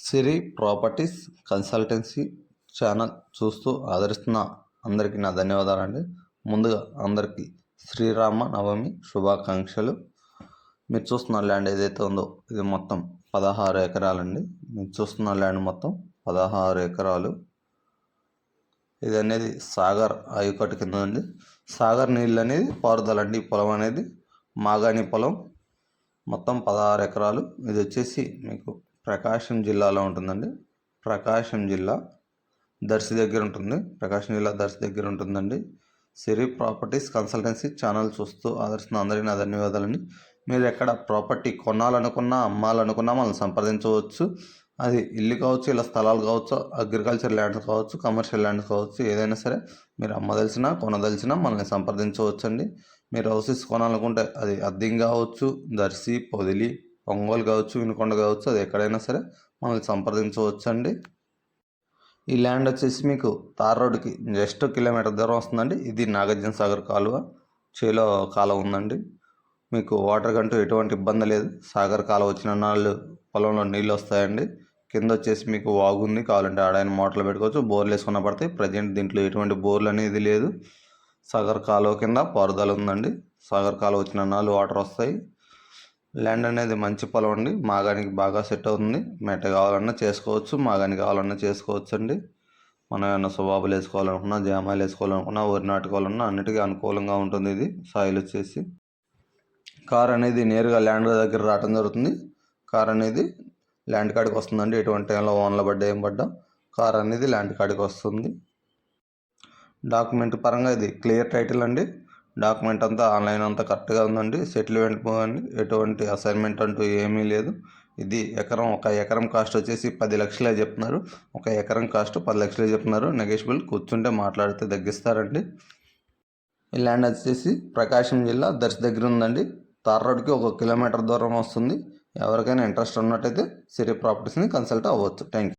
సిరి properties consultancy channel చూస్తూ ఆదరిస్తున్న అందరికీ నా ధన్యవాదాలండి. ముందుగా అందరికీ శ్రీరామ నవమి శుభాకాంక్షలు. మీరు చూస్తున్న ల్యాండ్ ఏదైతే ఉందో ఇది మొత్తం 16 ఎకరాలండి. మీరు చూస్తున్న ల్యాండ్ మొత్తం 16 ఎకరాలు. ఇది అనేది సాగర్ ఆయుకట్టు కింద ఉంది. సాగర్ నీళ్ళు అనేది పారుదలండి. ఈ పొలం అనేది మాగాణి పొలం. మొత్తం 16 ఎకరాలు. ఇది వచ్చేసి మీకు ప్రకాశం జిల్లాలో ఉంటుందండి. ప్రకాశం జిల్లా దర్శి దగ్గర ఉంటుంది. ప్రకాశం జిల్లా దర్శి దగ్గర ఉంటుందండి. సిరి ప్రాపర్టీస్ కన్సల్టెన్సీ ఛానల్ చూస్తూ ఆదరిస్తున్న అందరికీ నా ధన్యవాదాలండి. మీరు ఎక్కడ ప్రాపర్టీ కొనాలనుకున్నా అమ్మాలనుకున్నా మనల్ని సంప్రదించవచ్చు. అది ఇల్లు కావచ్చు, ఇలా స్థలాలు కావచ్చు, అగ్రికల్చర్ ల్యాండ్స్ కావచ్చు, కమర్షియల్ ల్యాండ్స్ కావచ్చు, ఏదైనా సరే మీరు అమ్మదలిసినా కొనదలిసినా మనల్ని సంప్రదించవచ్చు అండి. మీరు హౌసెస్ కొనాలనుకుంటే అది అద్దెం కావచ్చు, దర్శి, పొదిలి, ఒంగోలు కావచ్చు, వినుకొండ కావచ్చు, అది ఎక్కడైనా సరే మనల్ని సంప్రదించవచ్చు అండి. ఈ ల్యాండ్ వచ్చేసి మీకు తార్ రోడ్డుకి జస్ట్ కిలోమీటర్ దూరం వస్తుందండి. ఇది నాగార్జున సాగర్ కాలువ, చేలో కాలువ ఉందండి. మీకు వాటర్ కంటూ ఎటువంటి ఇబ్బంది లేదు. సాగర్ కాలువ వచ్చిన నాళ్ళు పొలంలో నీళ్ళు వస్తాయండి. కింద వచ్చేసి మీకు వాగు ఉంది. కావాలంటే ఆడైన మోటార్లు పెట్టుకోవచ్చు. బోర్లు వేసుకున్న పడతాయి. ప్రజెంట్ దీంట్లో ఎటువంటి బోర్లు అనేది లేదు. సాగర్ కాలువ కింద పారుదల ఉందండి. సాగర్ కాలువ వచ్చిన నాళ్ళు వాటర్ వస్తాయి. ల్యాండ్ అనేది మంచి పొలం అండి. మాగానికి బాగా సెట్ అవుతుంది. మెట్ట కావాలన్నా చేసుకోవచ్చు, మాగాని కావాలన్నా చేసుకోవచ్చు అండి. మనం ఏమన్నా సుబాబులు వేసుకోవాలనుకున్నా, జామాయిలు వేసుకోవాలనుకున్నా, వరి నాటుకోవాలన్నా అన్నిటికీ అనుకూలంగా ఉంటుంది. ఇది సాయిల్ వచ్చేసి కార్ అనేది నేరుగా ల్యాండ్ దగ్గర రావడం జరుగుతుంది. కార్ అనేది ల్యాండ్ కాడికి వస్తుందండి. ఎటువంటి టైంలో ఓన్లో పడ్డా ఏం పడ్డా కార్ అనేది ల్యాండ్ కాడికి వస్తుంది. డాక్యుమెంట్ పరంగా ఇది క్లియర్ టైటిల్ అండి. డాక్యుమెంట్ అంతా ఆన్లైన్ అంతా కరెక్ట్గా ఉందండి. సెటిల్మెంట్ అండి, ఎటువంటి అసైన్మెంట్ అంటూ ఏమీ లేదు. ఇది ఒక ఎకరం కాస్ట్ వచ్చేసి 10 లక్షలే చెప్తున్నారు. ఒక ఎకరం కాస్ట్ 10 లక్షలే చెప్తున్నారు. నెగోషియబుల్, కూర్చుంటే మాట్లాడితే తగ్గిస్తారండి. ఈ ల్యాండ్ వచ్చేసి ప్రకాశం జిల్లా దర్శి దగ్గర ఉందండి. తార్ రోడ్కి 1 కిలోమీటర్ దూరం వస్తుంది. ఎవరికైనా ఇంట్రెస్ట్ ఉన్నట్టయితే సిరి ప్రాపర్టీస్ని కన్సల్ట్ అవ్వచ్చు. Thank you.